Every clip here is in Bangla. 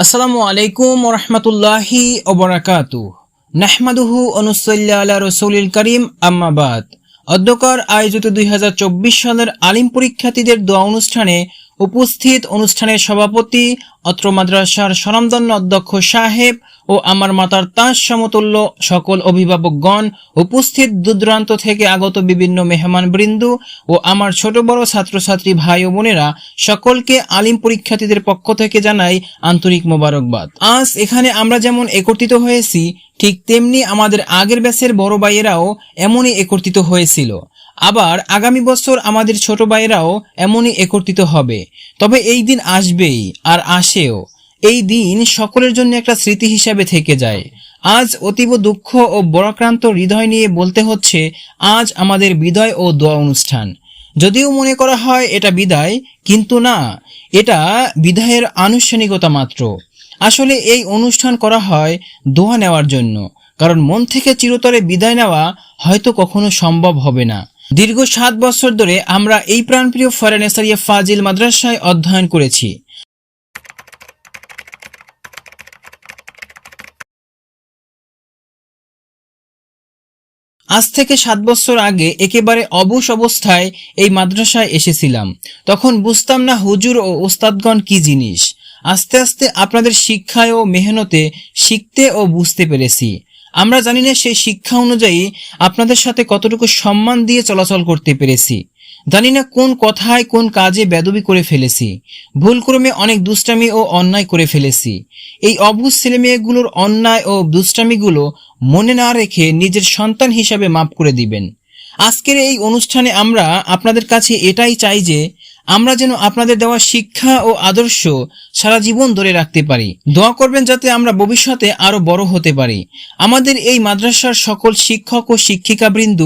আসসালামু আলাইকুম ওয়া রাহমাতুল্লাহি ওয়া বারাকাতুহু। নাহমাদুহু ওয়া নুসাল্লি আলা রাসূলিল কারীম, আম্মা বাদ। অধ্যকার আয়োজিত 2024 সালের আলিম পরীক্ষার্থীদের দোয়া অনুষ্ঠানে উপস্থিত অনুষ্ঠানের সভাপতি, অত্র মাদ্রাসার স্বনামধন্য অধ্যক্ষ সাহেব ও আমার মাতার তাজ সমতুল্য সকল অভিভাবকগণ, উপস্থিত দূরদূরান্ত থেকে আগত বিভিন্ন মেহমানবৃন্দ ও আমার ছোট বড় ছাত্রছাত্রী ভাই ও বোনেরা, সকলকে আলিম পরীক্ষার্থীদের পক্ষ থেকে জানাই আন্তরিক মোবারকবাদ। আজ এখানে আমরা যেমন একত্রিত হয়েছি, ঠিক তেমনি আমাদের আগের ব্যাচের বড় ভাইয়েরাও এমনই একত্রিত হয়েছিল। আবার আগামী বছর আমাদের ছোট ভাইয়েরাও এমনই একত্রিত হবে। তবে এই দিন আসবেই, আর আসেও। এই দিন সকলের জন্য একটা স্মৃতি হিসাবে থেকে যায়। আজ অতীব দুঃখ ও বরাক্রান্ত হৃদয় নিয়ে বলতে হচ্ছে, আজ আমাদের বিদায় ও দোয়া অনুষ্ঠান। যদিও মনে করা হয় এটা বিদায়, কিন্তু না, এটা বিদায়ের আনুষ্ঠানিকতা মাত্র। আসলে এই অনুষ্ঠান করা হয় দোয়া নেওয়ার জন্য, কারণ মন থেকে চিরতরে বিদায় নেওয়া হয়তো কখনো সম্ভব হবে না। দীর্ঘ 7 বছর ধরে আমরা এই প্রাণপ্রিয় ফয়রা-নেসারিয়া ফাজিল মাদ্রাসায় অধ্যয়ন করেছি। আজ থেকে 7 বছর আগে একেবারে অবশ অবস্থায় এই মাদ্রাসায় এসেছিলাম। তখন বুঝতাম না হুজুর ও ওস্তাদগণ কি জিনিস। আস্তে আস্তে আপনাদের শিক্ষায় ও মেহনতে শিখতে ও বুঝতে পেরেছি। আমরা জানি না সেই শিক্ষা অনুযায়ী আপনাদের সাথে কতটুকু সম্মান দিয়ে চলাচল করতে পেরেছি। জানি না কোন কথায় কোন কাজে বেদবি করে ফেলেছি। ভুলক্রমে অনেক দুষ্টামি ও অন্যায় করে ফেলেছি। এই অবুঝ ছেলেমেয়েগুলোর অন্যায় ও দুষ্টামিগুলো মনে না রেখে নিজের সন্তান হিসাবে মাফ করে দিবেন। আজকের এই অনুষ্ঠানে আমরা আপনাদের কাছে এটাই চাই যে আমরা যেন আপনাদের দেওয়া শিক্ষা ও আদর্শ সারা জীবন ধরে রাখতে পারি। দোয়া করবেন যাতে আমরা ভবিষ্যতে আরো বড় হতে পারি। আমাদের এই মাদ্রাসার সকল শিক্ষক ও শিক্ষিকাবৃন্দ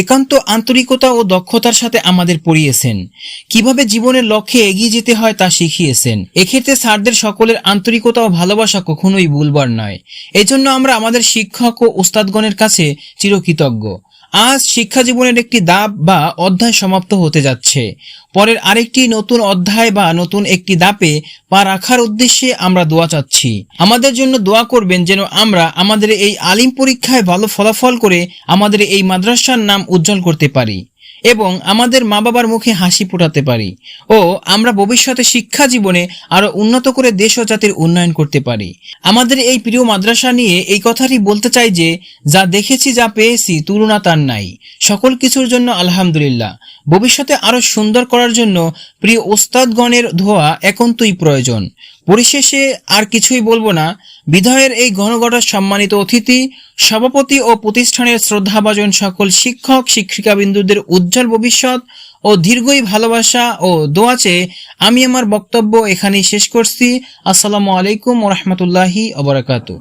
একান্ত আন্তরিকতা ও দক্ষতার সাথে আমাদের পড়িয়েছেন। কিভাবে জীবনের লক্ষ্যে এগিয়ে যেতে হয় তা শিখিয়েছেন। এক্ষেত্রে স্যারদের সকলের আন্তরিকতা ও ভালোবাসা কখনোই ভুলবার নয়। এজন্য আমরা আমাদের শিক্ষক ও উস্তাদগণের কাছে চিরকৃতজ্ঞ। আজ শিক্ষা জীবনের একটি ধাপ বা অধ্যায় সমাপ্ত হতে যাচ্ছে। পরের আরেকটি নতুন অধ্যায় বা নতুন একটি ধাপে পা রাখার উদ্দেশ্যে আমরা দোয়া চাচ্ছি। আমাদের জন্য দোয়া করবেন যেন আমরা আমাদের এই আলিম পরীক্ষায় ভালো ফলাফল করে আমাদের এই মাদ্রাসার নাম উজ্জ্বল করতে পারি এবং আমাদের মা বাবার মুখে হাসি ফোটাতে পারি ও আমরা ভবিষ্যতে শিক্ষা জীবনে আরো উন্নত করে দেশ ও জাতির উন্নয়ন করতে পারি। আমাদের এই প্রিয় মাদ্রাসা নিয়ে এই কথাটি বলতে চাই যে যা দেখেছি, যা পেয়েছি, তুলনা তার নাই। সকল কিছুর জন্য আলহামদুলিল্লাহ। ভবিষ্যতে আরো সুন্দর করার জন্য প্রিয় ওস্তাদগণের দোয়া একান্তই প্রয়োজন। পরিশেষে আর কিছুই বলবো না। বিদায়ের এই ঘনঘটা সম্মানিত অতিথি, সভাপতি ও প্রতিষ্ঠানের শ্রদ্ধাভাজন সকল শিক্ষক শিক্ষিকাবৃন্দদের উজ্জ্বল ভবিষ্যৎ ও দীর্ঘই ভালোবাসা ও দোয়া চেয়ে আমি আমার বক্তব্য এখানেই শেষ করছি। আসসালামু আলাইকুম ওয়া রাহমাতুল্লাহি ওয়া বারাকাতুহু।